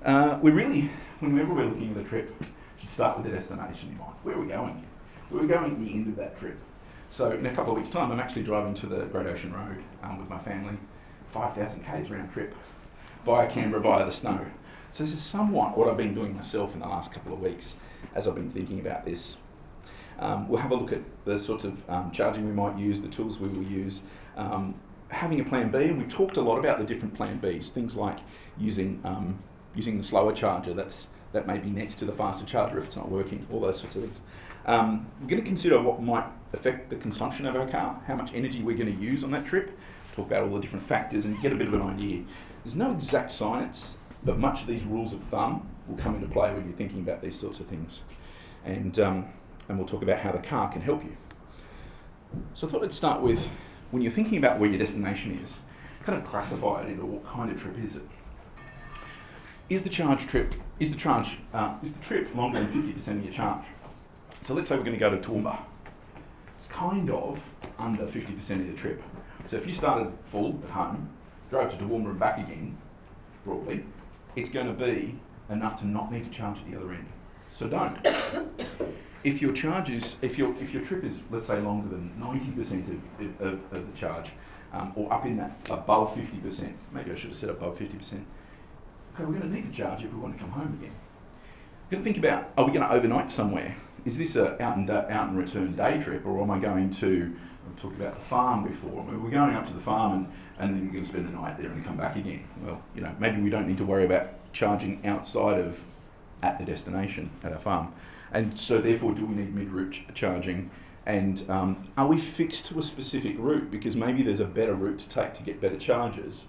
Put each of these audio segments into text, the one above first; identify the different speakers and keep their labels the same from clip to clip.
Speaker 1: Whenever we're looking at a trip, should start with the destination in mind. Where are we going? Where are we going at the end of that trip? So in a couple of weeks' time, I'm actually driving to the Great Ocean Road with my family, 5,000 k's round trip, via Canberra, via the snow. So this is somewhat what I've been doing myself in the last couple of weeks as I've been thinking about this. We'll have a look at the sorts of charging we might use, the tools we will use, having a plan B, and we talked a lot about the different plan Bs, things like using the slower charger that may be next to the faster charger if it's not working, all those sorts of things. We're going to consider what might affect the consumption of our car, how much energy we're going to use on that trip, talk about all the different factors and get a bit of an idea. There's no exact science, but much of these rules of thumb will come into play when you're thinking about these sorts of things. And we'll talk about how the car can help you. So I thought I'd start with, when you're thinking about where your destination is, kind of classify it into what kind of trip is it. Is the trip longer than 50% of your charge? So let's say we're going to go to Toowoomba. It's kind of under 50% of your trip. So if you started full at home, drove to Toowoomba and back again, broadly, it's going to be enough to not need to charge at the other end. So don't. If your trip is, let's say, longer than 90% of the charge, or up in that above 50%, maybe I should have said above 50%, okay, we're going to need to charge if we want to come home again. We're going to think about, are we going to overnight somewhere? Is this an out and return day trip, or am I going to, we talked about the farm before, we're going up to the farm and then we're going to spend the night there and come back again. Well, maybe we don't need to worry about charging outside of at the destination, at our farm. And so therefore, do we need mid-route charging? And are we fixed to a specific route? Because maybe there's a better route to take to get better charges.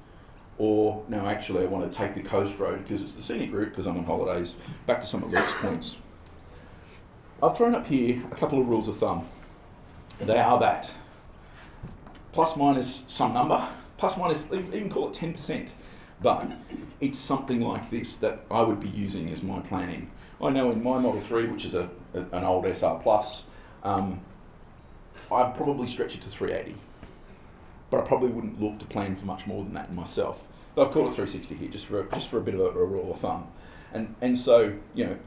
Speaker 1: Or, no, actually I want to take the coast road because it's the scenic route because I'm on holidays. Back to some of Luke's points. I've thrown up here a couple of rules of thumb. They are that plus minus some number, plus minus, even call it 10%. But it's something like this that I would be using as my planning. I know in my Model 3, which is an old SR Plus, I'd probably stretch it to 380. But I probably wouldn't look to plan for much more than that myself. But I've called it 360 here, just for a bit of a rule of thumb. And so,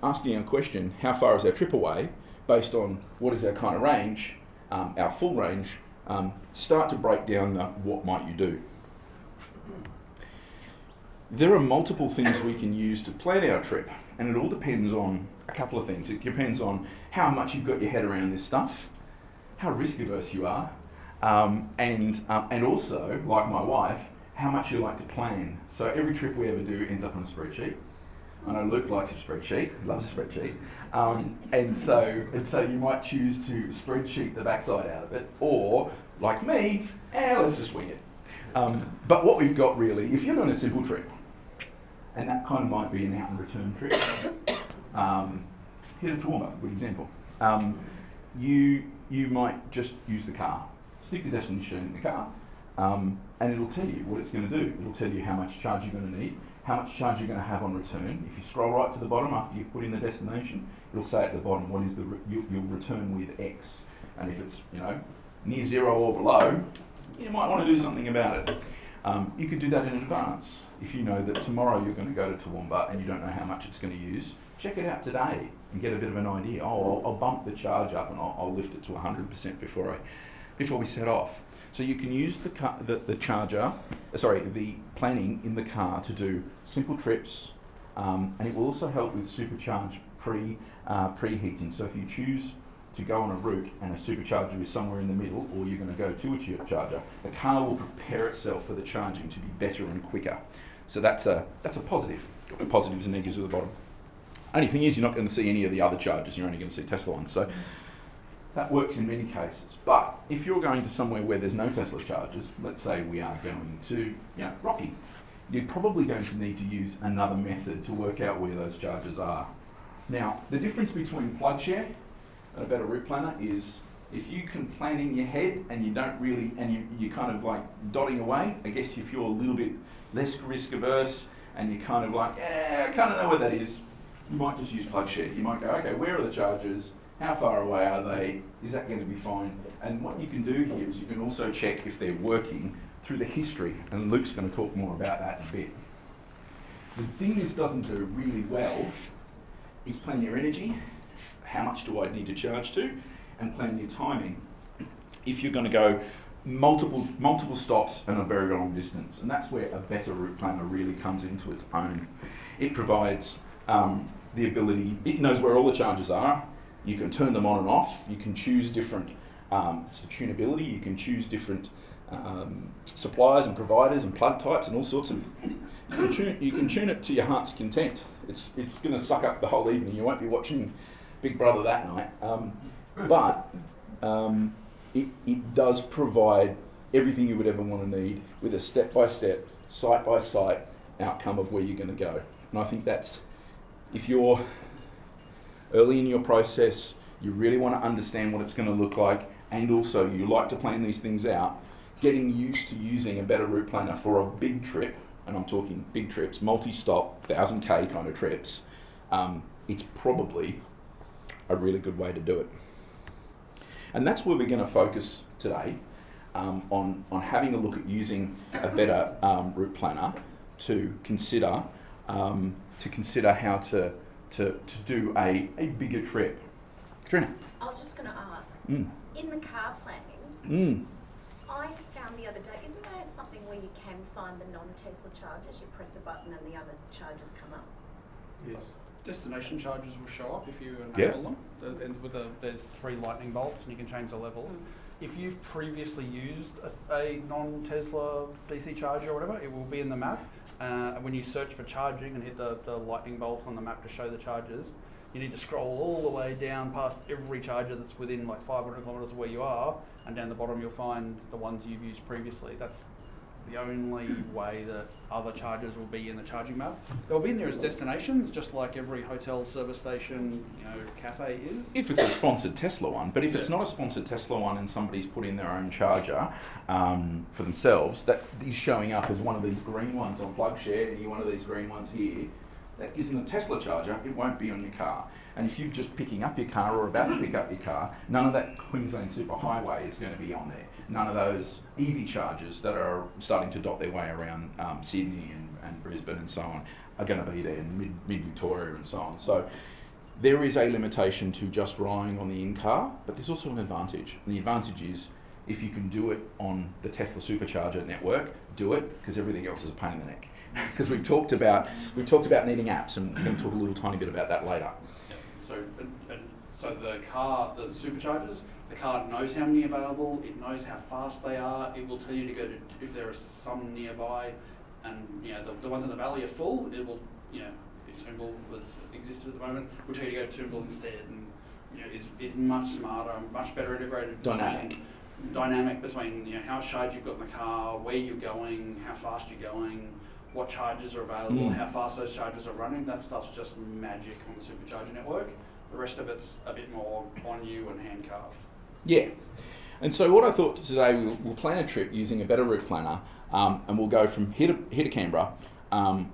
Speaker 1: asking a question, how far is our trip away, based on what is our kind of range, our full range, start to break down what might you do. There are multiple things we can use to plan our trip, and it all depends on a couple of things. It depends on how much you've got your head around this stuff, how risk averse you are, and also, like my wife, how much you like to plan. So every trip we ever do ends up on a spreadsheet. I know Luke likes a spreadsheet, loves a spreadsheet, and so you might choose to spreadsheet the backside out of it, or like me, let's just wing it. But what we've got really, if you're doing a simple trip, and that kind of might be an out and return trip, here to Toowoomba, good example. You might just use the car, stick the destination in the car, and it'll tell you what it's going to do. It'll tell you how much charge you're going to need, how much charge you're going to have on return. If you scroll right to the bottom after you've put in the destination, it'll say at the bottom what is you'll return with X, and if it's near zero or below, you might want to do something about it. You could do that in advance. If you know that tomorrow you're going to go to Toowoomba and you don't know how much it's going to use, check it out today and get a bit of an idea. I'll bump the charge up and I'll lift it to 100% before we set off. So you can use the planning in the car to do simple trips, and it will also help with supercharge preheating. So if you choose to go on a route and a supercharger is somewhere in the middle, or you're going to go to a charger, the car will prepare itself for the charging to be better and quicker. So that's a positive. The positives and negatives at the bottom. Only thing is, you're not going to see any of the other chargers. You're only going to see Tesla ones. So that works in many cases. But if you're going to somewhere where there's no Tesla chargers, let's say we are going to Rocky, you're probably going to need to use another method to work out where those chargers are. Now, the difference between PlugShare and a better route planner is if you can plan in your head and you don't really, and you're kind of like dotting away, I guess if you're a little bit less risk averse and you're kind of like, I kind of know where that is, you might just use PlugShare. You might go, okay, where are the chargers? How far away are they? Is that going to be fine? And what you can do here is you can also check if they're working through the history, and Luke's going to talk more about that in a bit. The thing this doesn't do really well is plan your energy, how much do I need to charge to, and plan your timing. If you're going to go multiple stops and a very long distance, and that's where a better route planner really comes into its own. It provides the ability, it knows where all the charges are, you can turn them on and off, you can choose different tunability, you can choose different suppliers and providers and plug types and all sorts of, you can tune it to your heart's content. It's going to suck up the whole evening, you won't be watching Big Brother that night, but it does provide everything you would ever want to need with a step-by-step, site-by-site outcome of where you're going to go. And I think that's, if you're early in your process, you really want to understand what it's going to look like, and also you like to plan these things out, getting used to using a better route planner for a big trip, and I'm talking big trips, multi-stop, 1,000k kind of trips, it's probably a really good way to do it. And that's where we're going to focus today, on having a look at using a better route planner to consider how to do a bigger trip. Katrina?
Speaker 2: I was just going to ask, in the car planning, I found the other day, isn't there something where you can find the non-Tesla chargers? You press a button and the other chargers come up?
Speaker 3: Yes. Destination charges will show up if you enable them. And there's 3 lightning bolts and you can change the levels. If you've previously used a non-Tesla DC charger or whatever, it will be in the map. When you search for charging and hit the lightning bolt on the map to show the chargers, you need to scroll all the way down past every charger that's within like 500 kilometres of where you are, and down the bottom you'll find the ones you've used previously. That's the only way that other chargers will be in the charging map. They'll be in there as destinations, just like every hotel, service station, cafe is.
Speaker 1: If it's a sponsored Tesla one, but if it's not a sponsored Tesla one and somebody's put in their own charger for themselves, that is showing up as one of these green ones on PlugShare, and one of these green ones here, that isn't a Tesla charger, it won't be on your car. And if you're just picking up your car or about to pick up your car, none of that Queensland Superhighway is going to be on there. None of those EV chargers that are starting to dot their way around Sydney and Brisbane and so on are going to be there in mid-Victoria and so on. So there is a limitation to just relying on the in-car, but there's also an advantage. And the advantage is if you can do it on the Tesla supercharger network, do it, because everything else is a pain in the neck. Because we've talked about needing apps, and we're going to talk a little tiny bit about that later.
Speaker 3: So the superchargers, the car knows how many are available, it knows how fast they are, it will tell you to go to, if there are some nearby, and the ones in the valley are full, it will, if Toombul existed at the moment, will tell you to go to Toombul instead, and is much smarter, much better integrated. Dynamic between how much charge you've got in the car, where you're going, how fast you're going, what charges are available, how fast those charges are running. That stuff's just magic on the supercharger network. The rest of it's a bit more on you and hand carved.
Speaker 1: Yeah. And so what I thought today, we'll plan a trip using a better route planner, and we'll go from here to Canberra.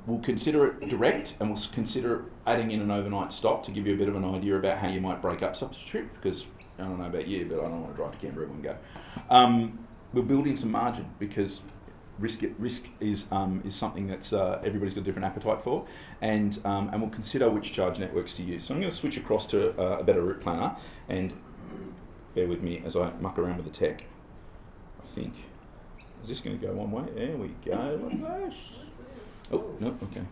Speaker 1: We'll consider it direct, and we'll consider adding in an overnight stop to give you a bit of an idea about how you might break up such a trip, because I don't know about you, but I don't want to drive to Canberra in one go. We're building some margin, because risk is something that's everybody's got a different appetite for, and we'll consider which charge networks to use. So I'm going to switch across to a better route planner, and bear with me as I muck around with the tech. I think, is this going to go one way? There we go. Oh, no, okay.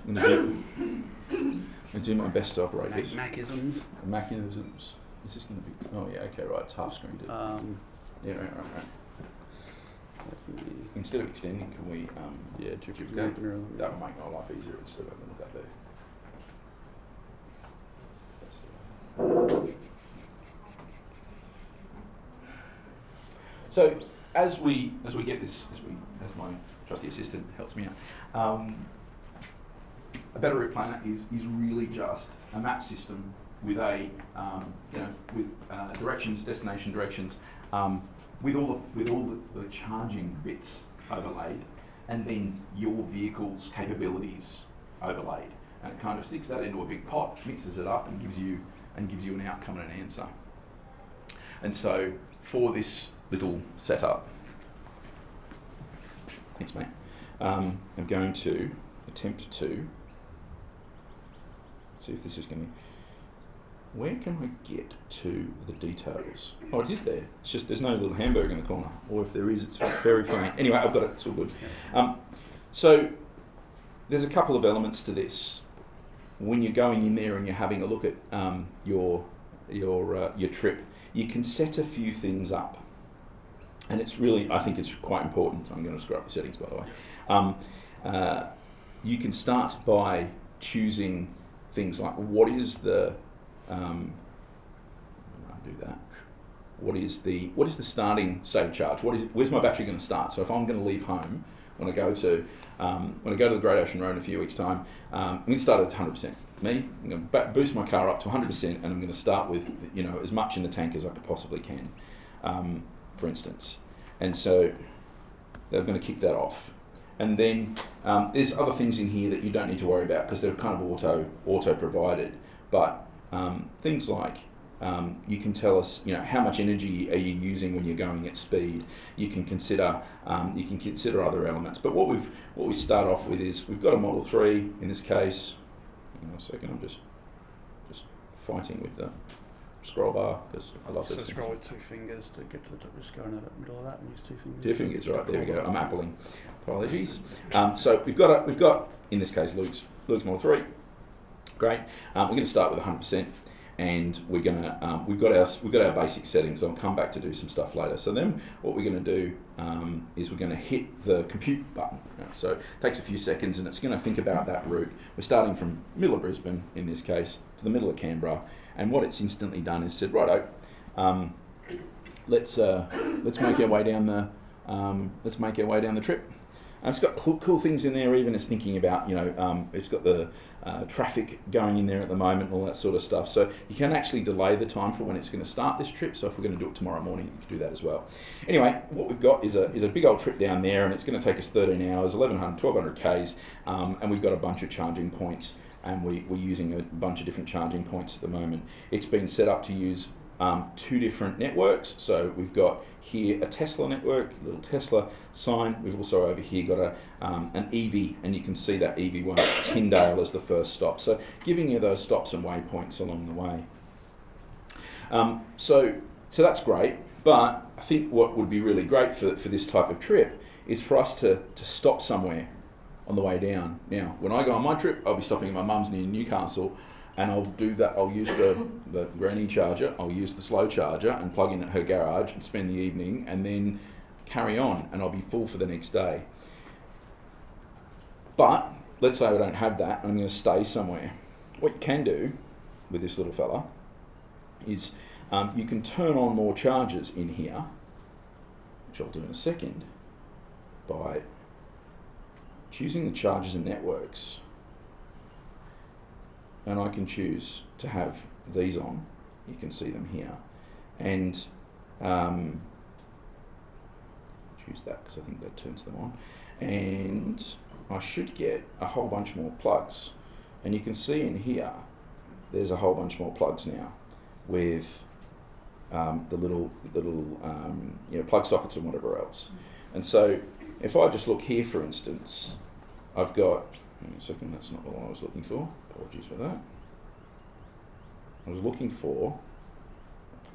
Speaker 1: I'm going to do my best to operate this.
Speaker 3: Macisms.
Speaker 1: Macisms. Is this going to be... Oh, yeah, okay, right. It's half screened. Yeah, right. Instead of extending, can we...
Speaker 3: duplicate.
Speaker 1: That will make my life easier instead of having to look up there. So, as we get this, as my trusty assistant helps me out, a better route planner is really just a map system with directions, destination directions, with all the charging bits overlaid, and then your vehicle's capabilities overlaid, and it kind of sticks that into a big pot, mixes it up, and gives you an outcome and an answer. And so for this little setup, thanks mate, I'm going to attempt to see if this is going to... Where can I get to the details? Oh, it is there. It's just there's no little hamburger in the corner. Or if there is, it's very faint. Anyway, I've got it. It's all good. So there's a couple of elements to this. When you're going in there and you're having a look at your trip, you can set a few things up. And it's really, I think it's quite important. I'm going to screw up the settings, by the way. You can start by choosing things like what is the What is the starting state of charge? Where's my battery going to start? So if I'm going to leave home when I go to the Great Ocean Road in a few weeks' time, I'm going to start at 100%. I'm going to boost my car up to 100%, and I'm going to start with as much in the tank as I could possibly can, for instance. And so they're going to kick that off. And then there's other things in here that you don't need to worry about because they're kind of auto provided. But things like you can tell us, how much energy are you using when you're going at speed. You can consider other elements. But what we start off with is we've got a Model 3 in this case. Hang on a second, I'm just fighting with the scroll bar because I love this.
Speaker 3: So scroll with 2 fingers to get to the top. Just go in the middle of that and use 2 fingers.
Speaker 1: 2 fingers, right? There we go. I'm appling. Apologies. So we've got in this case Luke's Model 3. Great. We're going to start with 100%, and we're gonna we've got our basic settings. I'll come back to do some stuff later. So then what we're going to do is we're going to hit the compute button. So it takes a few seconds, and it's going to think about that route. We're starting from middle of Brisbane in this case to the middle of Canberra, and what it's instantly done is said, righto, let's make our way down the trip. It's got cool things in there. Even it's thinking about, it's got the traffic going in there at the moment, all that sort of stuff. So you can actually delay the time for when it's going to start this trip. So if we're going to do it tomorrow morning, you can do that as well. Anyway, what we've got is a big old trip down there, and it's going to take us 13 hours, 1,200 Ks, and we've got a bunch of charging points, and we're using a bunch of different charging points at the moment. It's been set up to use 2 different networks. So we've got here a Tesla network, little Tesla sign. We've also over here got an EV, and you can see that EV one at Tyndale as the first stop. So giving you those stops and waypoints along the way. So that's great, but I think what would be really great for this type of trip is for us to stop somewhere on the way down. Now, when I go on my trip, I'll be stopping at my mum's near Newcastle, and I'll do that. I'll use the granny charger, I'll use the slow charger and plug in at her garage and spend the evening and then carry on, and I'll be full for the next day. But let's say I don't have that and I'm going to stay somewhere. What you can do with this little fella is you can turn on more chargers in here, which I'll do in a second, by choosing the chargers and networks. And I can choose to have these on. You can see them here. And choose that because I think that turns them on. And I should get a whole bunch more plugs. And you can see in here, there's a whole bunch more plugs now with the little plug sockets and whatever else. And so if I just look here, for instance, I've got, hang on a second, that's not the one I was looking for. Apologies for that. I was looking for,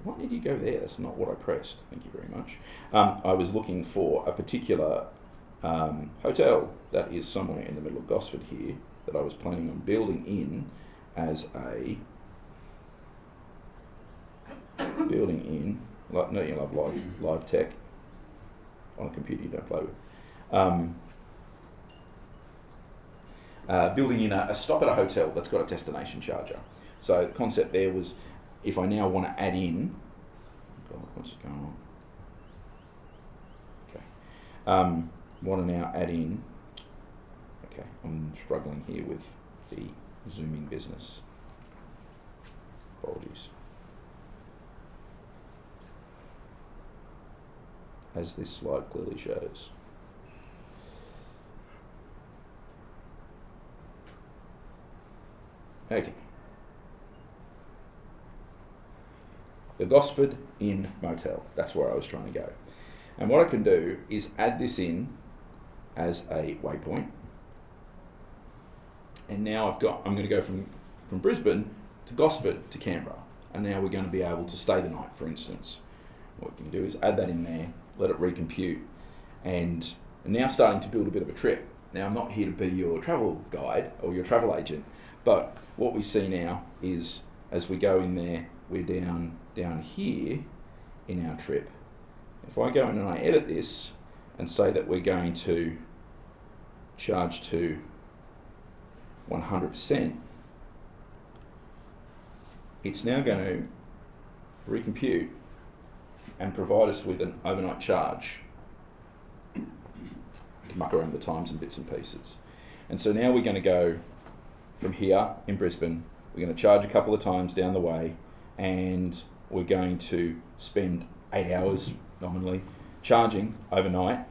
Speaker 1: why did you go there? That's not what I pressed. Thank you very much. I was looking for a particular hotel that is somewhere in the middle of Gosford here that I was planning on building in as a like, no, you love live tech on a computer you don't play with. Building in a stop at a hotel that's got a destination charger. So the concept there was, if I now want to add in, God, what's going on? Okay, want to now add in. Okay, I'm struggling here with the zooming business. Apologies. As this slide clearly shows. Okay. The Gosford Inn Motel, that's where I was trying to go. And what I can do is add this in as a waypoint. And now I'm going to go from Brisbane to Gosford to Canberra. And now we're going to be able to stay the night, for instance. What we can do is add that in there, let it recompute, and now starting to build a bit of a trip. Now, I'm not here to be your travel guide or your travel agent, but what we see now is as we go in there, we're down here in our trip. If I go in and I edit this and say that we're going to charge to 100%, it's now going to recompute and provide us with an overnight charge. You can muck around the times and bits and pieces. And so now we're going to go from here in Brisbane, we're going to charge a couple of times down the way, and we're going to spend 8 hours nominally charging overnight,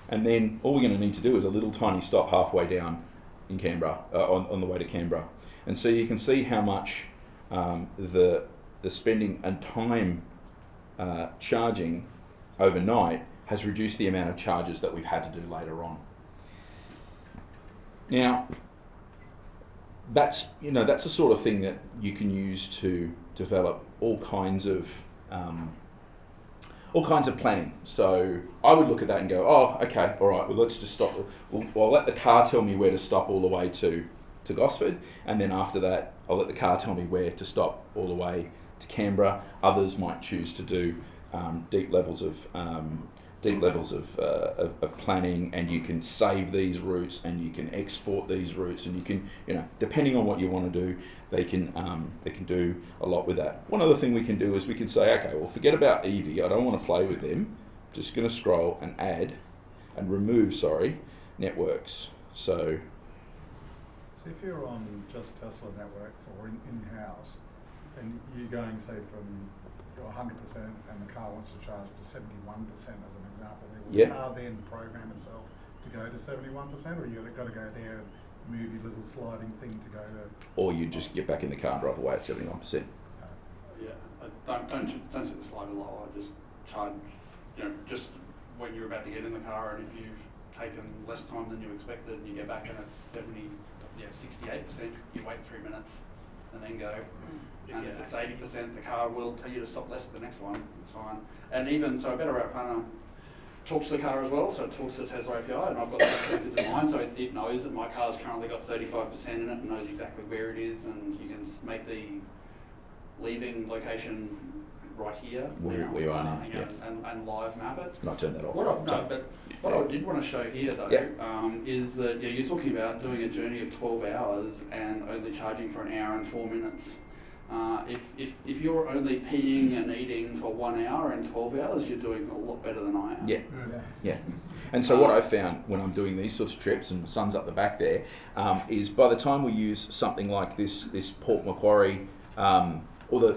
Speaker 1: and then all we're going to need to do is a little tiny stop halfway down in Canberra, on the way to Canberra. And so you can see how much the spending and time charging overnight has reduced the amount of charges that we've had to do later on. Now, that's the sort of thing that you can use to develop all kinds of planning. So I would look at that and go, oh, okay, all right, well, let's just stop. I'll let the car tell me where to stop all the way to Gosford, and then after that, I'll let the car tell me where to stop all the way to Canberra. Others might choose to do deep levels of planning, and you can save these routes and you can export these routes, and you can, depending on what you want to do, they can do a lot with that. One other thing we can do is we can say, okay, well, forget about Evie. I don't want to play with them. Just going to scroll and remove networks. So
Speaker 4: if you're on just Tesla networks or in-house, and you're going, say, from 100% and the car wants to charge to 71% as an example, will the car then program itself to go to 71%, or you've got to go there and move your little sliding thing to go to...
Speaker 1: Or you just get back in the car and drive away at 71%.
Speaker 3: Yeah, don't set the slider lower, just charge, just when you're about to get in the car, and if you've taken less time than you expected and you get back and it's 68%, you wait 3 minutes and then go. And if it's 80%, the car will tell you to stop less at the next one. It's fine. And even so, a better route planner talks to the car as well. So it talks to the Tesla API, and I've got this connected to mine, so it knows that my car's currently got 35% in it and knows exactly where it is, and you can make the leaving location right here
Speaker 1: where you are now,
Speaker 3: and live map it.
Speaker 1: And I'll turn that off.
Speaker 3: What I did want to show here though is that you're talking about doing a journey of 12 hours and only charging for an hour and 4 minutes. If you're only peeing and eating for 1 hour and 12 hours, you're doing a lot better than I am.
Speaker 1: Yeah. And so what I found when I'm doing these sorts of trips, and my son's up the back there, is by the time we use something like this Port Macquarie, or the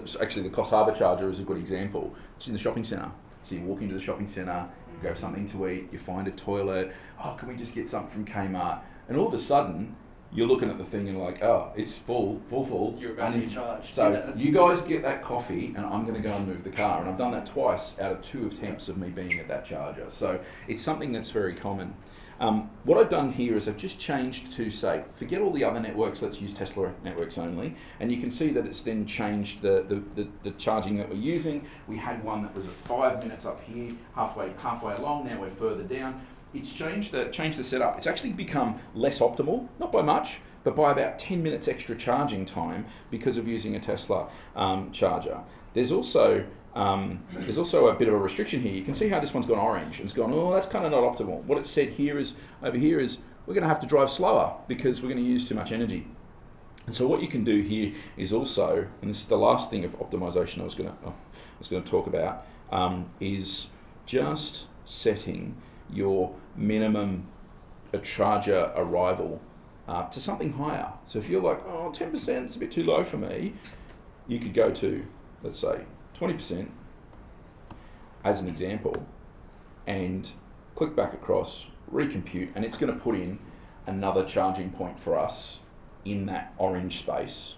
Speaker 1: Coffs Harbour charger is a good example. It's in the shopping centre. So you walk into the shopping centre, you grab something to eat, you find a toilet, can we just get something from Kmart? And all of a sudden, you're looking at the thing and like, it's full.
Speaker 3: You're about to be charged.
Speaker 1: So you guys get that coffee and I'm going to go and move the car. And I've done that twice out of 2 attempts of me being at that charger. So it's something that's very common. What I've done here is I've just changed to say, forget all the other networks, let's use Tesla networks only. And you can see that it's then changed the charging that we're using. We had one that was at 5 minutes up here, halfway along, now we're further down. It's changed the setup. It's actually become less optimal, not by much, but by about 10 minutes extra charging time because of using a Tesla charger. There's also a bit of a restriction here. You can see how this one's gone orange. It's gone, that's kind of not optimal. What it said here is, over here is, we're going to have to drive slower because we're going to use too much energy. And so what you can do here is also, and this is the last thing of optimization I was going to talk about, is just setting your minimum charger arrival to something higher. So if you're like, 10%, it's a bit too low for me, you could go to, let's say, 20% as an example, and click back across, recompute, and it's going to put in another charging point for us in that orange space,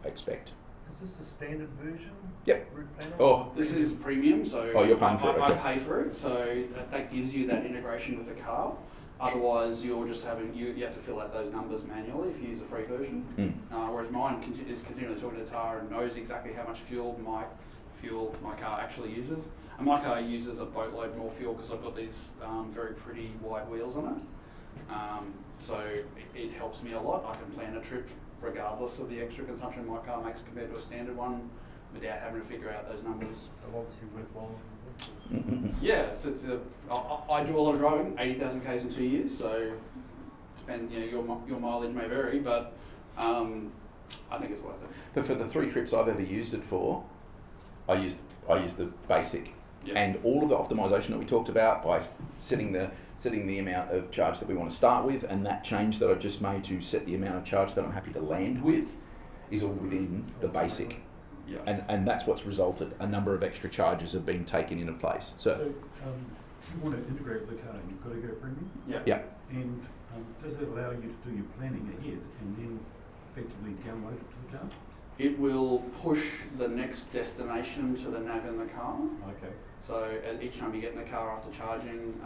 Speaker 1: I expect.
Speaker 4: Is this a standard version?
Speaker 1: Yep.
Speaker 3: This is premium, so
Speaker 1: you're paying for it.
Speaker 3: I pay for it, so that gives you that integration with the car. Otherwise, you're just having you have to fill out those numbers manually if you use the free version. Whereas mine is continually talking to the car and knows exactly how much fuel my car actually uses. And my car uses a boatload more fuel because I've got these very pretty wide wheels on it. So it helps me a lot. I can plan a trip regardless of the extra consumption my car makes compared to a standard one without having to figure out those numbers.
Speaker 5: Obviously worthwhile.
Speaker 3: Yeah, I do a lot of driving, 80,000 k's in 2 years, so depend. Your mileage may vary, but I think it's worth it.
Speaker 1: But for the 3 trips I've ever used it for, I used the basic, and all of the optimization that we talked about by setting the amount of charge that we want to start with, and that change that I've just made to set the amount of charge that I'm happy to land with, is all within the basic.
Speaker 3: Yeah.
Speaker 1: And that's what's resulted. A number of extra charges have been taken into place. So
Speaker 5: you want to integrate with the car, you've got to go premium.
Speaker 1: Yeah.
Speaker 5: And does that allow you to do your planning ahead and then effectively download it to the car?
Speaker 3: It will push the next destination to the nav in the car.
Speaker 5: Okay.
Speaker 3: So each time you get in the car after charging,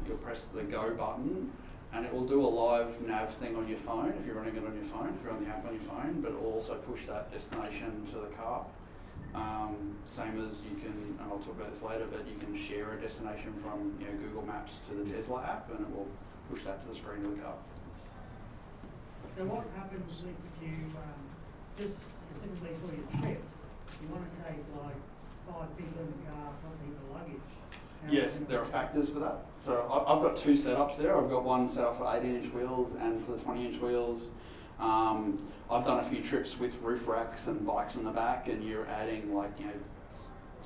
Speaker 3: you'll press the go button, and it will do a live nav thing on your phone if you're running it on your phone, if you're on the app on your phone, but it will also push that destination to the car. Same as you can, and I'll talk about this later, but you can share a destination from Google Maps to the Tesla app, and it will push that to the screen of the car.
Speaker 6: So what happens if you, just specifically for your trip, you want to take like 5 people in the car plus a heap of luggage?
Speaker 3: Yes, there are factors for that. So I've got 2 setups there. I've got one set up for 18-inch wheels and for the 20-inch wheels. I've done a few trips with roof racks and bikes in the back, and you're adding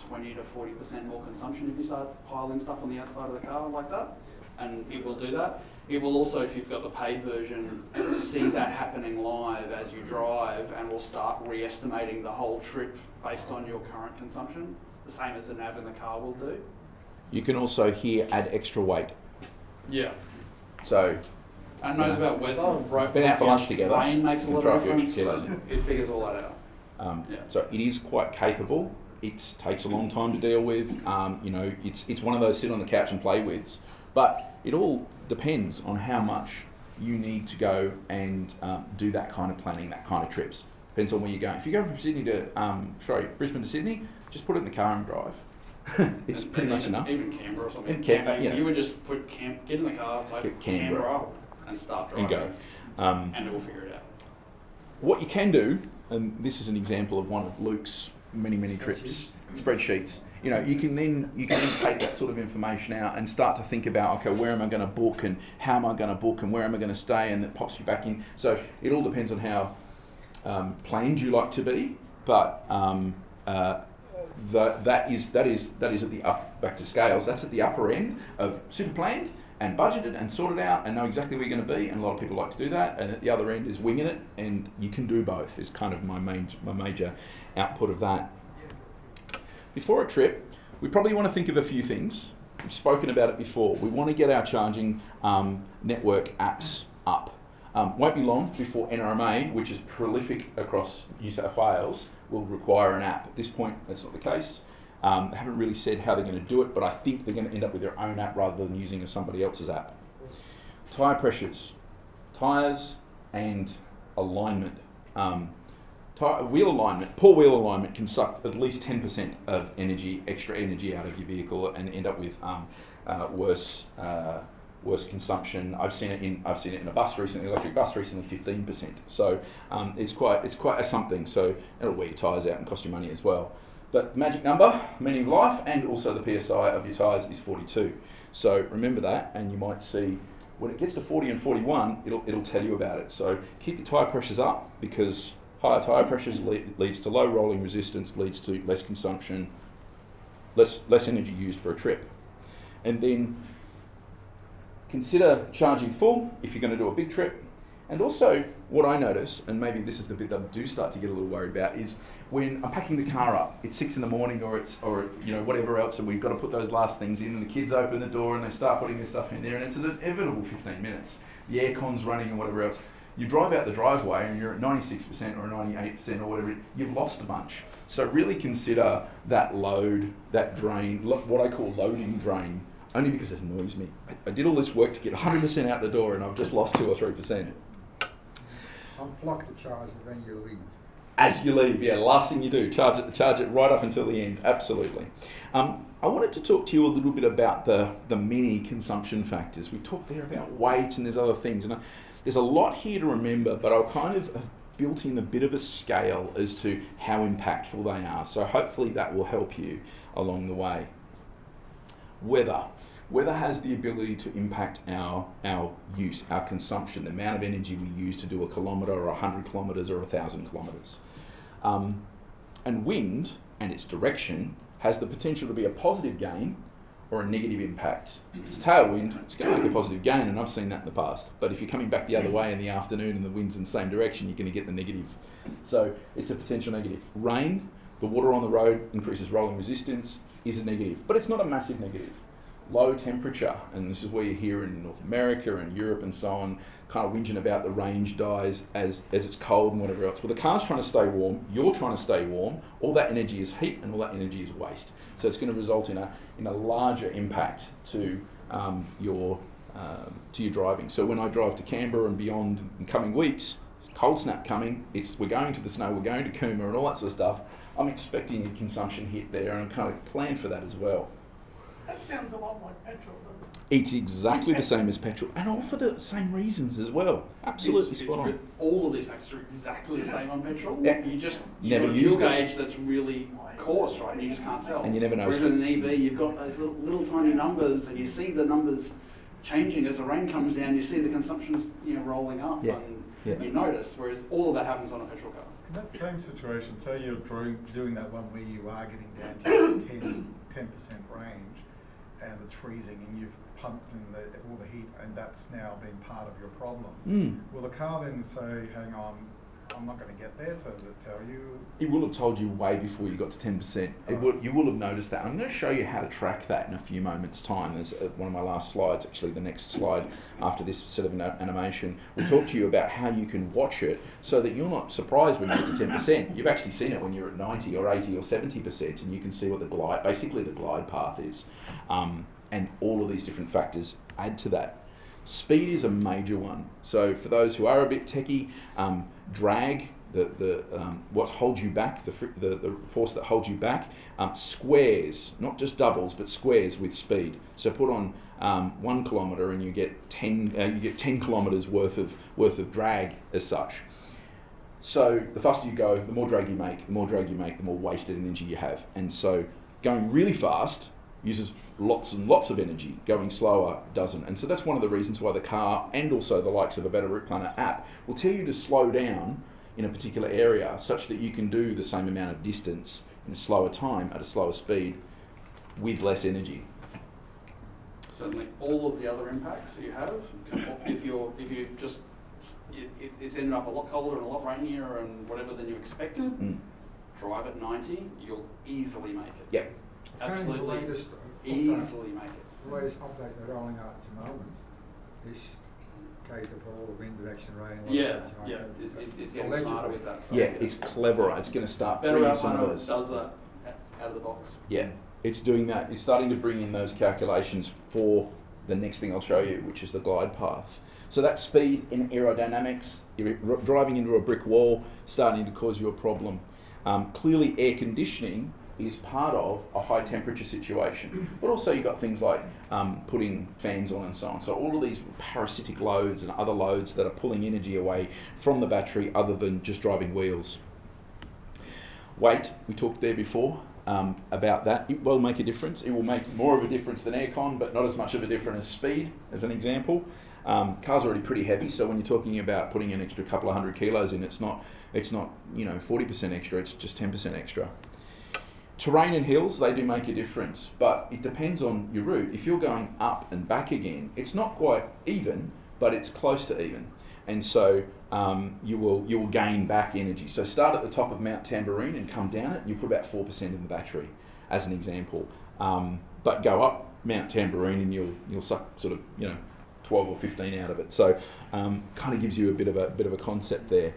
Speaker 3: 20 to 40% more consumption if you start piling stuff on the outside of the car like that. And it will do that. It will also, if you've got the paid version, see that happening live as you drive, and will start re-estimating the whole trip based on your current consumption, the same as the nav in the car will do.
Speaker 1: You can also here add extra weight.
Speaker 3: Yeah.
Speaker 1: So.
Speaker 3: And knows about weather.
Speaker 1: Been out for lunch together.
Speaker 3: Rain makes a lot of difference. It figures all that out.
Speaker 1: So it is quite capable. It takes a long time to deal with. It's one of those sit on the couch and play with. But it all depends on how much you need to go and do that kind of planning, that kind of trips. Depends on where you're going. If you're going from Brisbane to Sydney, just put it in the car and drive. It's pretty much enough.
Speaker 3: Even Canberra or something.
Speaker 1: In Canberra,
Speaker 3: you would just get in the car, type Canberra, and start driving.
Speaker 1: And go.
Speaker 3: And it will figure it out.
Speaker 1: What you can do, and this is an example of one of Luke's many trips, spreadsheets. You can then take that sort of information out and start to think about, okay, where am I going to book and how am I going to book and where am I going to stay, and that pops you back in. So it all depends on how planned you like to be, but that is at the back to scales. That's at the upper end of super planned and budgeted and sorted out and know exactly where you're going to be. And a lot of people like to do that. And at the other end is winging it, and you can do both. Is kind of my major output of that. Before a trip, we probably want to think of a few things. We've spoken about it before. We want to get our charging network apps up. Won't be long before NRMA, which is prolific across New South Wales, will require an app. At this point, that's not the case. They haven't really said how they're going to do it, but I think they're going to end up with their own app rather than using somebody else's app. Tyre pressures, tyres and alignment. Wheel alignment, poor wheel alignment can suck at least 10% of extra energy out of your vehicle and end up with worse consumption. I've seen it in a bus recently, electric bus recently, 15%. So it's quite a something. So it'll wear your tyres out and cost you money as well. But the magic number, meaning of life, and also the PSI of your tyres is 42. So remember that, and you might see when it gets to 40 and 41, it'll tell you about it. So keep your tyre pressures up, because higher tyre pressures leads to low rolling resistance, leads to less consumption, less energy used for a trip. And then consider charging full if you're going to do a big trip. And also, what I notice, and maybe this is the bit that I do start to get a little worried about, is when I'm packing the car up, it's 6 in the morning or whatever else, and we've got to put those last things in, and the kids open the door and they start putting their stuff in there, and it's an inevitable 15 minutes. The aircon's running and whatever else. You drive out the driveway and you're at 96% or 98% or whatever, you've lost a bunch. So really consider that load, that drain, what I call loading drain, only because it annoys me. I did all this work to get 100% out the door and I've just lost 2 or 3%.
Speaker 7: Unplug the charger, then you leave.
Speaker 1: As you leave, yeah, last thing you do, charge it right up until the end, absolutely. I wanted to talk to you a little bit about the many consumption factors. We talked there about weight and there's other things, and there's a lot here to remember, but I'll kind of have built in a bit of a scale as to how impactful they are. So hopefully that will help you along the way. Weather has the ability to impact our use, our consumption, the amount of energy we use to do a kilometre or 100 kilometres or 1,000 kilometres. And wind and its direction has the potential to be a positive gain or a negative impact. If it's tailwind, it's going to make a positive gain, and I've seen that in the past. But if you're coming back the other way in the afternoon and the wind's in the same direction, you're going to get the negative. So it's a potential negative. Rain, the water on the road increases rolling resistance, is a negative, but it's not a massive negative. Low temperature, and this is where you hear in North America and Europe and so on, kind of whinging about the range dies as it's cold and whatever else. Well, the car's trying to stay warm, you're trying to stay warm, all that energy is heat and all that energy is waste. So it's going to result in a larger impact to your driving. So when I drive to Canberra and beyond in coming weeks, cold snap coming, we're going to the snow, we're going to Cooma and all that sort of stuff, I'm expecting a consumption hit there, and I'm kind of planned for that as well.
Speaker 6: That sounds a lot like petrol, doesn't it?
Speaker 1: It's exactly the same as petrol, and all for the same reasons as well. Absolutely spot on.
Speaker 3: All of these factors are exactly the same on petrol.
Speaker 1: Yeah.
Speaker 3: You just
Speaker 1: Never
Speaker 3: have a
Speaker 1: used
Speaker 3: fuel
Speaker 1: it.
Speaker 3: gauge that's really coarse, right? And you just can't tell.
Speaker 1: And you never know.
Speaker 3: Whereas in an EV, you've got those little tiny numbers, and you see the numbers changing as the rain comes down. You see the consumption's rolling up,
Speaker 1: Yeah.
Speaker 3: and
Speaker 1: Yeah.
Speaker 3: you notice. Whereas all of that happens on a petrol car.
Speaker 4: In that same situation, say you're doing that one where you are getting down to 10% range, and it's freezing, and you've pumped in all the heat, and that's now been part of your problem. Will the car then say, hang on, I'm not going to get there, so does it tell you?
Speaker 1: It will have told you way before you got to 10%. You will have noticed that. I'm going to show you how to track that in a few moments' time. There's one of my last slides, actually the next slide after this set of animation, will talk to you about how you can watch it so that you're not surprised when you get to 10%. You've actually seen it when you're at 90 or 80 or 70%, and you can see what the glide path is. And all of these different factors add to that. Speed is a major one. So for those who are a bit techie, drag, what holds you back, the force that holds you back, squares, not just doubles, but squares with speed. So put on 1 kilometre and you get 10 kilometres worth of drag as such. So the faster you go, the more drag you make, the more wasted energy you have. And so going really fast uses lots and lots of energy. Going slower doesn't. And so that's one of the reasons why the car, and also the likes of a Better Route Planner app, will tell you to slow down in a particular area such that you can do the same amount of distance in a slower time at a slower speed with less energy.
Speaker 3: Certainly, all of the other impacts that you have, it's ended up a lot colder and a lot rainier and whatever than you expected. Drive at 90, you'll easily make it.
Speaker 1: Yep.
Speaker 3: Absolutely. Easily make it.
Speaker 7: The latest update they're rolling out at the moment is cater for all the wind direction, rain.
Speaker 3: It's getting smarter with that stuff.
Speaker 1: Yeah, it's cleverer. It's going to start
Speaker 3: Better
Speaker 1: bringing
Speaker 3: Route
Speaker 1: some of
Speaker 3: Planner
Speaker 1: those.
Speaker 3: does that out of the box.
Speaker 1: Yeah, it's doing that. It's starting to bring in those calculations for the next thing I'll show you, which is the glide path. So that speed in aerodynamics, you're driving into a brick wall, starting to cause you a problem. Clearly, air conditioning is part of a high temperature situation, but also you've got things like putting fans on and so on. So all of these parasitic loads and other loads that are pulling energy away from the battery other than just driving wheels. Weight, we talked there before about that. It will make a difference. It will make more of a difference than aircon, but not as much of a difference as speed, as an example. Car's already pretty heavy, so when you're talking about putting an extra couple of 100 kilos in, it's not 40% extra, it's just 10% extra. Terrain and hills, they do make a difference, but it depends on your route. If you're going up and back again, it's not quite even, but it's close to even. And so you will gain back energy. So start at the top of Mount Tamborine and come down it, and you put about 4% in the battery, as an example. But go up Mount Tamborine and you'll suck sort of 12 or 15 out of it. So kind of gives you a bit of a concept there.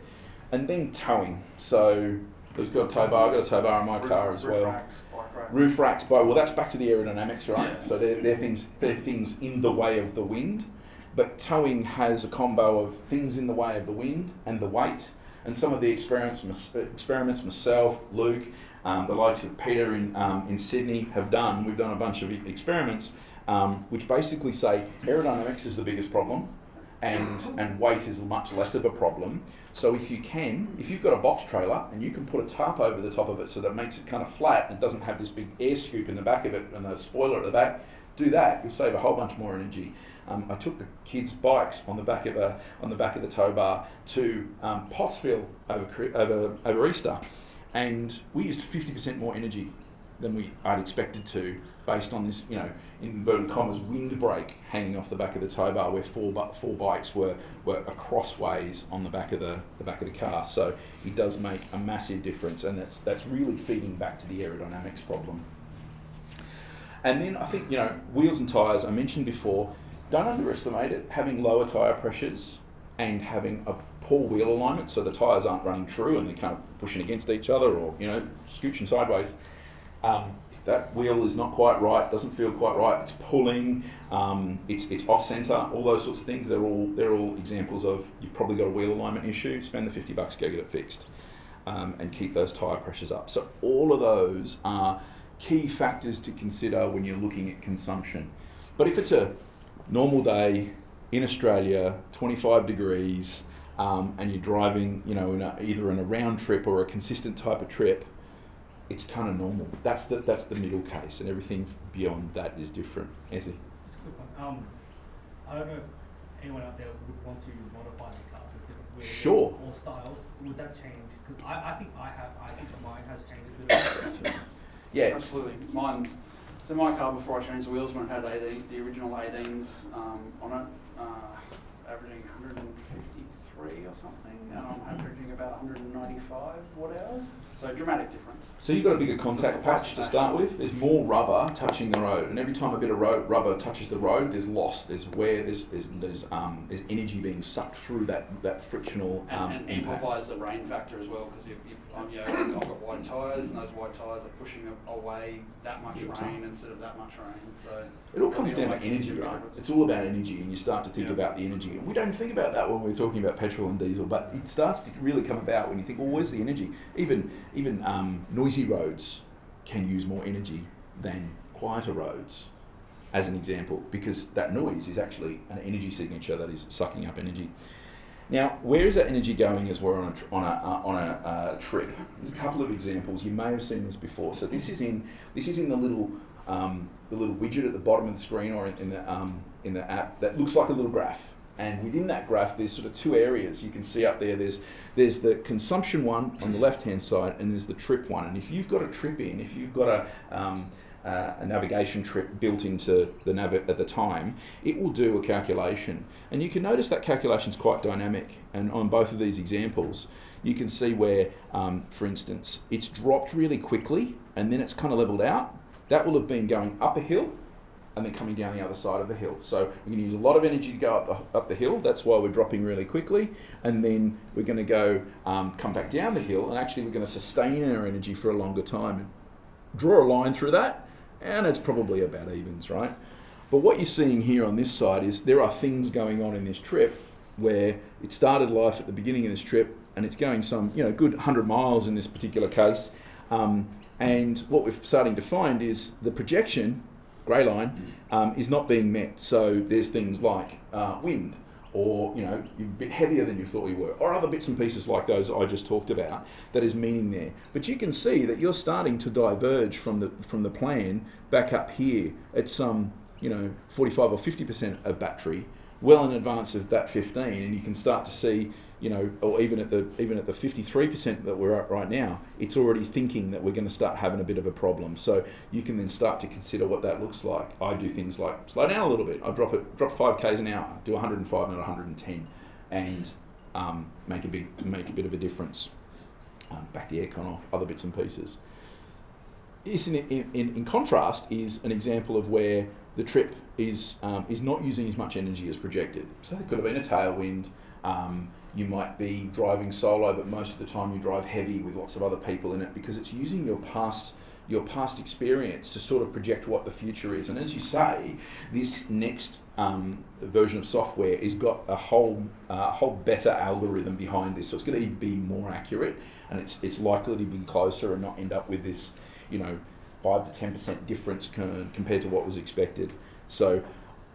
Speaker 1: And then towing. So I've got a tow bar in my car as well. Roof racks, well, that's back to the aerodynamics, right?
Speaker 3: Yeah.
Speaker 1: So they're things in the way of the wind. But towing has a combo of things in the way of the wind and the weight. And some of the experiments myself, Luke, the likes of Peter in Sydney have done. We've done a bunch of experiments which basically say aerodynamics is the biggest problem and weight is much less of a problem. So if you've got a box trailer and you can put a tarp over the top of it so that makes it kind of flat and doesn't have this big air scoop in the back of it and a spoiler at the back, do that. You'll save a whole bunch more energy. I took the kids' bikes on the back of the tow bar to Pottsville over Easter, and we used 50% more energy than I'd expected to, based on this, inverted commas, windbreak hanging off the back of the tow bar, where four bikes were crossways on the back of the car. So it does make a massive difference, and that's really feeding back to the aerodynamics problem. And then I think wheels and tyres I mentioned before. Don't underestimate it. Having lower tyre pressures and having a poor wheel alignment, so the tyres aren't running true and they're kind of pushing against each other or scooching sideways. If that wheel is not quite right, doesn't feel quite right, it's pulling, it's off centre, all those sorts of things. They're all examples of you've probably got a wheel alignment issue. Spend the $50, go get it fixed, and keep those tyre pressures up. So all of those are key factors to consider when you're looking at consumption. But if it's a normal day in Australia, 25 degrees, and you're driving, either in a round trip or a consistent type of trip, it's kind of normal. That's the middle case, and everything beyond that is different. Anthony?
Speaker 8: Just a quick one. I don't know if anyone out there would want to modify their cars with different wheels
Speaker 1: Sure.
Speaker 8: or styles. Would that change? Because I think mine has changed a bit.
Speaker 1: Yeah.
Speaker 3: Absolutely. So my car, before I changed the wheels, when it had the original 18s on it, averaging 153 or something, and I'm averaging about 195 watt-hours. So dramatic difference.
Speaker 1: So you've got a bigger contact patch to start with. There's more rubber touching the road, and every time a bit of rubber touches the road, there's loss, there's wear, there's energy being sucked through that frictional
Speaker 3: and
Speaker 1: impact.
Speaker 3: amplifies the rain factor as well, because I've got wide tyres, and those wide tyres are pushing away that much rain instead of that much rain. So
Speaker 1: it all comes down to energy, right? It's all about energy, and you start to think about the energy. We don't think about that when we're talking about petrol and diesel, but it starts to really come about when you think, well, where's the energy? Even noisy roads can use more energy than quieter roads, as an example, because that noise is actually an energy signature that is sucking up energy. Now, where is that energy going as we're on a trip? There's a couple of examples. You may have seen this before. So this is in the little widget at the bottom of the screen, or in the app, that looks like a little graph. And within that graph, there's sort of two areas you can see up there. There's the consumption one on the left-hand side, and there's the trip one. And if you've got a trip in, if you've got a navigation trip built into the nav at the time, it will do a calculation. And you can notice that calculation is quite dynamic. And on both of these examples, you can see where, for instance, it's dropped really quickly, and then it's kind of leveled out. That will have been going up a hill, and then coming down the other side of the hill. So we're going to use a lot of energy to go up the hill. That's why we're dropping really quickly. And then we're going to go come back down the hill, and actually we're going to sustain our energy for a longer time. And draw a line through that, and it's probably about evens, right? But what you're seeing here on this side is there are things going on in this trip where it started life at the beginning of this trip, and it's going some good 100 miles in this particular case. And what we're starting to find is the projection, grey line, is not being met. So there's things like wind, or you're a bit heavier than you thought you were, or other bits and pieces like those I just talked about that is meaning there. But you can see that you're starting to diverge from the plan back up here at some 45 or 50% of battery, well in advance of that 15, and you can start to see or even at the 53% that we're at right now, it's already thinking that we're going to start having a bit of a problem. So you can then start to consider what that looks like. I do things like slow down a little bit. I drop 5 k's an hour, do 105, not 110, and make a bit of a difference. Back the aircon off, other bits and pieces. This, in contrast, is an example of where the trip is not using as much energy as projected. So there could have been a tailwind. You might be driving solo, but most of the time you drive heavy with lots of other people in it, because it's using your past your past experience to sort of project what the future is. And as you say, this next version of software has got a whole better algorithm behind this. So it's going to be more accurate, and it's likely to be closer and not end up with this, 5 to 10% difference compared to what was expected. So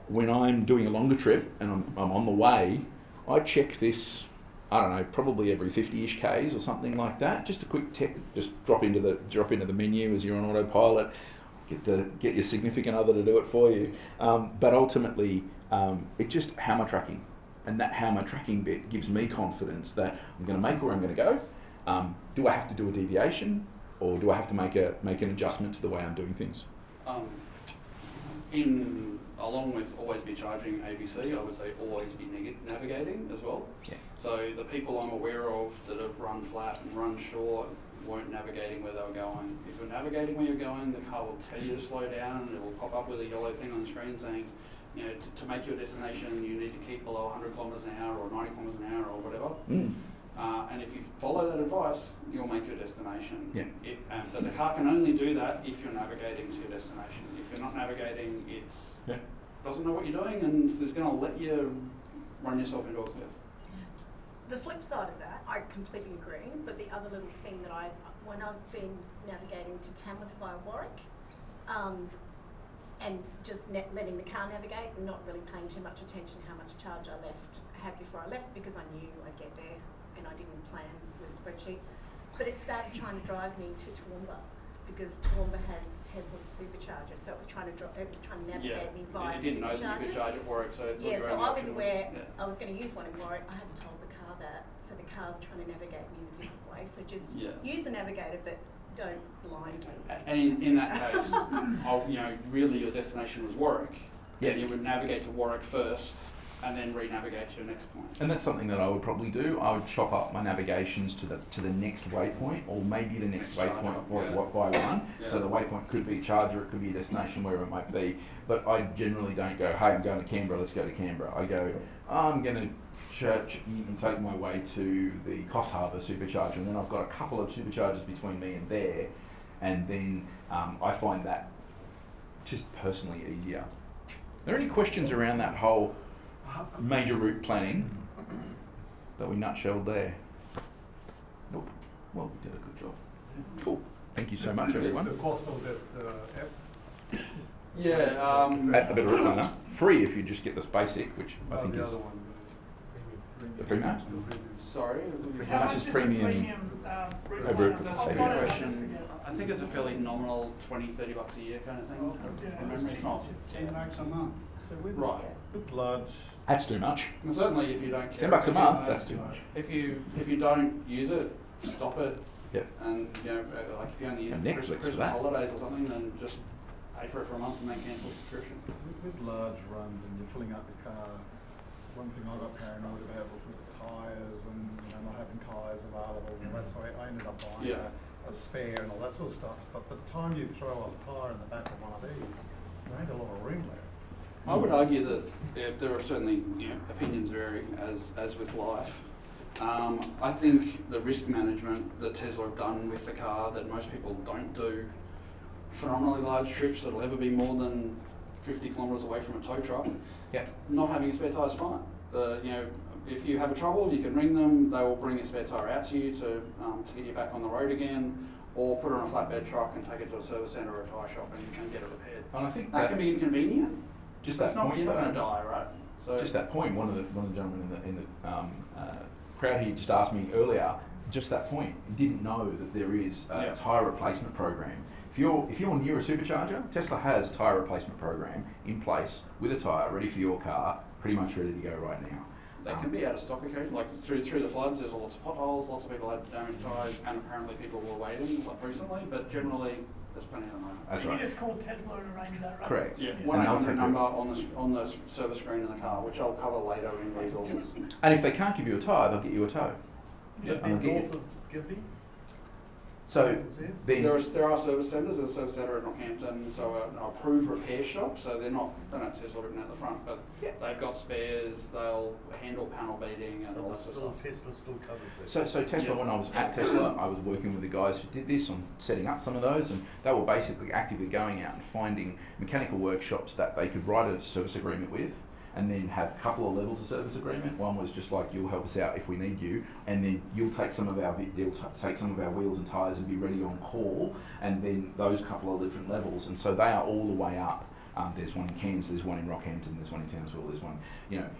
Speaker 1: when I'm doing a longer trip and I'm on the way, I check this, I don't know, probably every 50-ish Ks or something like that. Just a quick just drop into the menu as you're on autopilot. Get your significant other to do it for you. But ultimately, it's just how am I tracking, and that how am I tracking bit gives me confidence that I'm going to make where I'm going to go. Do I have to do a deviation, or do I have to make an adjustment to the way I'm doing things?
Speaker 3: Along with always be charging ABC, I would say always be navigating as well.
Speaker 1: Yeah.
Speaker 3: So the people I'm aware of that have run flat and run short weren't navigating where they were going. If you're navigating where you're going, the car will tell you to slow down, and it will pop up with a yellow thing on the screen saying, to make your destination, you need to keep below 100 kilometres an hour or 90 kilometres an hour or whatever. And if you follow that advice, you'll make your destination.
Speaker 1: Yeah.
Speaker 3: But the car can only do that if you're navigating to your destination. If you're not navigating, it doesn't know what you're doing, and it's going to let you run yourself into a cliff.
Speaker 2: The flip side of that, I completely agree, but the other little thing that when I've been navigating to Tamworth via Warwick, and just letting the car navigate and not really paying too much attention how much charge I had before I left, because I knew I'd get there and I didn't plan with a spreadsheet. But it started trying to drive me to Toowoomba, because Toowoomba has Tesla's supercharger, so it was trying to navigate me via
Speaker 3: you didn't know that you could charge at Warwick, so
Speaker 2: so I was aware I was going to use one in Warwick. I hadn't told the car that, so the car's trying to navigate me in a different way. So just use the navigator, but don't blind me.
Speaker 3: And in that case, really your destination was Warwick. Yeah, you would navigate to Warwick first, and then re-navigate to your next point.
Speaker 1: And that's something that I would probably do. I would chop up my navigations to the next waypoint, or maybe the next waypoint by one. Yeah. So the waypoint could be a charger, it could be a destination, wherever it might be. But I generally don't go, hey, I'm going to Canberra, let's go to Canberra. I go, I'm going to church, you can take my way to the Coffs Harbour supercharger, and then I've got a couple of superchargers between me and there, and then I find that just personally easier. Are there any questions around that whole major route planning that we nutshelled there? Nope. Well, we did a good job. Cool. Thank you so much, everyone.
Speaker 4: The cost of that app?
Speaker 1: A bit of route planner. Free if you just get this basic, which I think is the premium.
Speaker 3: Sorry?
Speaker 1: How much is premium? Over
Speaker 3: That's a good question. I think it's a fairly nominal $20-30 a year kind of thing.
Speaker 6: $10 a month.
Speaker 4: So with large...
Speaker 1: That's too much.
Speaker 3: And certainly if you don't care.
Speaker 1: $10 a month, that's too much.
Speaker 3: If you don't use it, stop it.
Speaker 1: Yep.
Speaker 3: And like if you only use it for Christmas holidays or something, then just pay for it for a month and then cancel the subscription.
Speaker 4: With large runs and you're filling up your car, one thing I got paranoid about was the tyres and not having tyres available and all that, so I ended up buying a spare and all that sort of stuff. But by the time you throw a tyre in the back of one of these, there ain't a lot of room there.
Speaker 3: I would argue that there are certainly opinions vary as with life. I think the risk management that Tesla have done with the car that most people don't do, phenomenally large trips that'll ever be more than 50 kilometres away from a tow truck. Not having a spare tyre is fine. If you have a trouble, you can ring them. They will bring a spare tyre out to you to get you back on the road again, or put it on a flatbed truck and take it to a service centre or a tyre shop and get it repaired.
Speaker 1: And I think
Speaker 3: that can be inconvenient.
Speaker 1: Just
Speaker 3: that's
Speaker 1: that
Speaker 3: not,
Speaker 1: point,
Speaker 3: you're not going to die, right? So
Speaker 1: just that point. One of the gentlemen in the crowd here just asked me earlier. Just that point. He didn't know that there is a tyre replacement program. If you're near a supercharger, Tesla has a tyre replacement program in place with a tyre ready for your car, pretty much ready to go right now.
Speaker 3: They can be out of stock occasionally, like through the floods. There's lots of potholes, lots of people had damaged tyres, and apparently people were waiting recently. But generally, there's plenty of them around.
Speaker 1: That's
Speaker 6: you
Speaker 1: right.
Speaker 6: just call Tesla and arrange that, right?
Speaker 1: Correct.
Speaker 3: Yeah, 1-800 number on the service screen in the car, which I'll cover later in resources.
Speaker 1: And if they can't give you a tyre, they'll get you a tow.
Speaker 4: North of Gympie?
Speaker 1: So then,
Speaker 3: There are service centres. There's a service centre at Northampton, so an approved repair shop. So they don't have Tesla written out the front, but they've got spares. They'll handle panel beating and all that sort of stuff.
Speaker 9: Tesla still covers that.
Speaker 1: so Tesla, when I was at Tesla, I was working with the guys who did this on setting up some of those, and they were basically actively going out and finding mechanical workshops that they could write a service agreement with, and then have a couple of levels of service agreement. One was just like, you'll help us out if we need you, and then you'll take some of our wheels and tyres and be ready on call, and then those couple of different levels. And so they are all the way up. There's one in Cairns, there's one in Rockhampton, there's one in Townsville, there's one,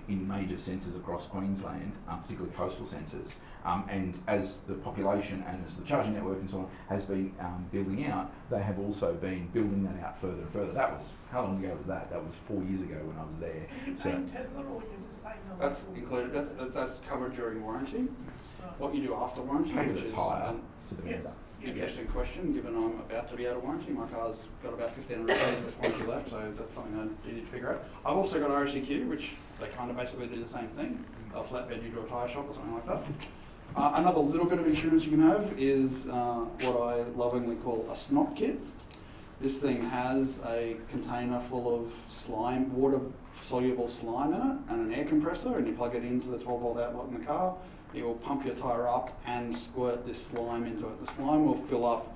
Speaker 1: in major centres across Queensland, particularly coastal centres. And as the population and as the charging network and so on has been building out, they have also been building that out further and further. That was, how long ago was that? That was 4 years ago when I was there.
Speaker 6: Are you paying Tesla or you're just paying the
Speaker 3: That's included. That's covered during warranty. What you do after warranty,
Speaker 1: Pay for
Speaker 3: which
Speaker 1: the
Speaker 3: is
Speaker 1: tyre to the
Speaker 6: Yes.
Speaker 1: vendor.
Speaker 3: interesting question, given I'm about to be out of warranty. My car's got about 1,500 days of warranty left, so that's something I need to figure out. I've also got RCQ, which they kind of basically do the same thing. They'll flatbed you to a tyre shop or something like that. Another little bit of insurance you can have is what I lovingly call a snot kit. This thing has a container full of slime, water-soluble slime in it, and an air compressor, and you plug it into the 12-volt outlet in the car. It will pump your tyre up and squirt this slime into it. The slime will fill up,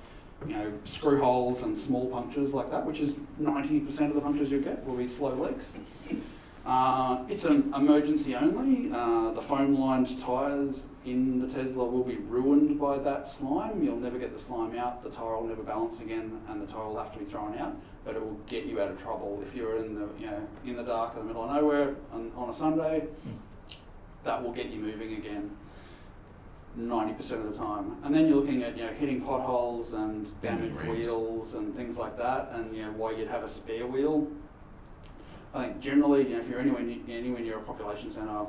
Speaker 3: screw holes and small punctures like that, which is 90% of the punctures you'll get will be slow leaks. It's an emergency only. The foam-lined tyres in the Tesla will be ruined by that slime. You'll never get the slime out, the tyre will never balance again, and the tyre will have to be thrown out, but it will get you out of trouble. If you're in the dark in the middle of nowhere on a Sunday, that will get you moving again 90% of the time. And then you're looking at hitting potholes and damaged wheels and things like that, and why you'd have a spare wheel. I think generally, if you're anywhere near a population centre,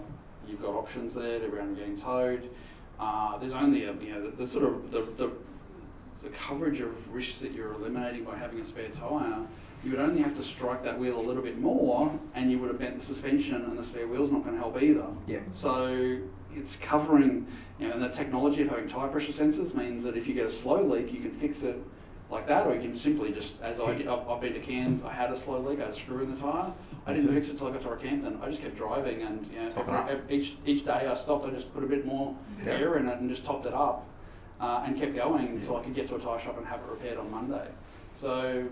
Speaker 3: you've got options there to around getting towed. There's only the coverage of risks that you're eliminating by having a spare tyre. You would only have to strike that wheel a little bit more, and you would have bent the suspension, and the spare wheel's not going to help either.
Speaker 1: Yeah.
Speaker 3: So it's covering, and the technology of having tyre pressure sensors means that if you get a slow leak, you can fix it like that, or you can simply just, as I've been to Cairns, I had a slow leak, I had a screw in the tyre. I didn't fix it till I got to Rockhampton. I just kept driving, and each day I stopped, I just put a bit more air in it and just topped it up, and kept going until I could get to a tyre shop and have it repaired on Monday. So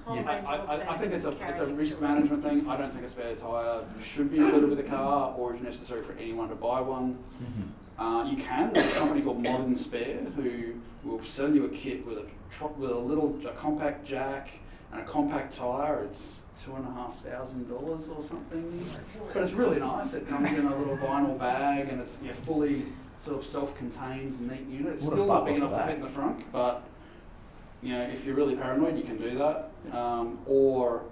Speaker 3: I think it's a risk management thing. I don't think a spare tyre should be included with a car, or is necessary for anyone to buy one. You can. There's a company called Modern Spare who will sell you a kit with a compact jack and a compact tyre. It's $2,500 or something, but it's really nice. It comes in a little vinyl bag, and it's fully sort of self-contained, neat unit. It's still not big enough to fit in the front, but if you're really paranoid, you can do that. Or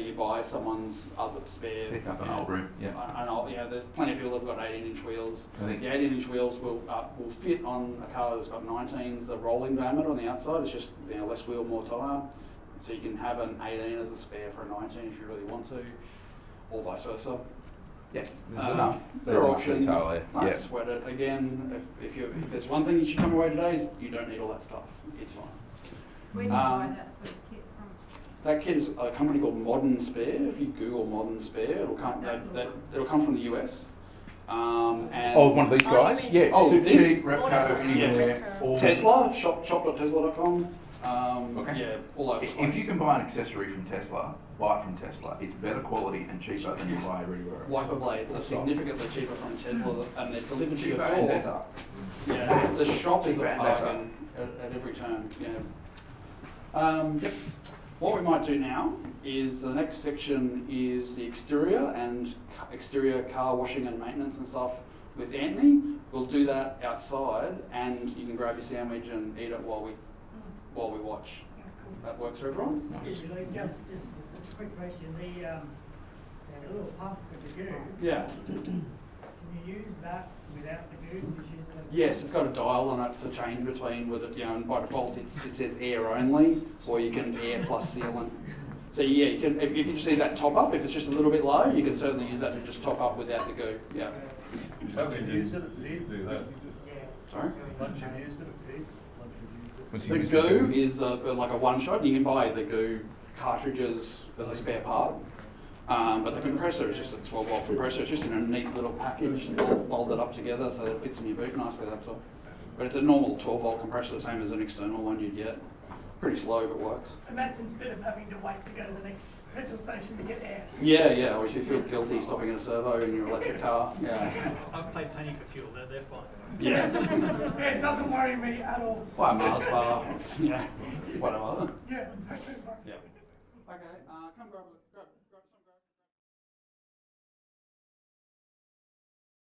Speaker 3: you buy someone's other spare.
Speaker 1: Pick up an old room.
Speaker 3: There's plenty of people who've got 18-inch wheels. The 18-inch wheels will fit on a car that's got 19s. The rolling diameter on the outside is just less wheel, more tyre. So you can have an 18 as a spare for a 19 if you really want to, or vice versa.
Speaker 1: Yeah, there's enough.
Speaker 3: There are options.
Speaker 1: Yeah.
Speaker 3: Sweat it. Again, if there's one thing you should come away today is you don't need all that stuff. It's fine.
Speaker 10: Where do you buy that sort of kit from?
Speaker 3: That kit is a company called Modern Spare. If you Google Modern Spare, it'll come. It'll come from the US. And
Speaker 1: one of these guys?
Speaker 3: Yeah.
Speaker 1: This? Repco, anywhere.
Speaker 3: Tesla, shop.tesla.com.
Speaker 1: Okay.
Speaker 3: Yeah, all over the place.
Speaker 1: If you can buy an accessory from Tesla, buy it from Tesla. It's better quality and cheaper than you buy everywhere else.
Speaker 3: Wiper blades are significantly cheaper from Tesla, and they're delivered to your
Speaker 1: Cheaper and
Speaker 3: door.
Speaker 1: better.
Speaker 3: Yeah, the shop is a
Speaker 1: Cheaper and better.
Speaker 3: bargain at every turn. Yep. What we might do now is the next section is the exterior and exterior car washing and maintenance and stuff with Anthony. We'll do that outside, and you can grab your sandwich and eat it while we watch. That works for everyone?
Speaker 6: Just a quick question. The little pump with the goo.
Speaker 3: Yeah.
Speaker 6: Can you use that without the goo? Just use it as
Speaker 3: Yes, it's got a dial on it to change between whether, and by default it says air only, or you can air plus sealant. So yeah, you can, if you just need that top up, if it's just a little bit low, you can certainly use that to just top up without the goo. Yeah.
Speaker 9: How can you use it? It's easy to do that.
Speaker 3: Sorry?
Speaker 8: Once you've used it, it's big. Once you've used it.
Speaker 1: Once you
Speaker 3: The
Speaker 1: use
Speaker 3: goo is like a one-shot. You can buy the goo cartridges as a spare part. But the compressor is just a 12-volt compressor. It's just in a neat little package, all folded up together so that it fits in your boot nicely, that's all. But it's a normal 12-volt compressor, the same as an external one you'd get. Pretty slow, but works.
Speaker 6: And that's instead of having to wait to go to the next petrol station to get air.
Speaker 3: Yeah, or if you feel guilty stopping at a servo in your electric car. Yeah.
Speaker 8: I've paid penny for fuel, they're fine.
Speaker 3: Yeah.
Speaker 6: Yeah, it doesn't worry me at all.
Speaker 3: Buy a Mars bar, whatever.
Speaker 6: Yeah, exactly right.
Speaker 3: Yeah. Okay, come grab it.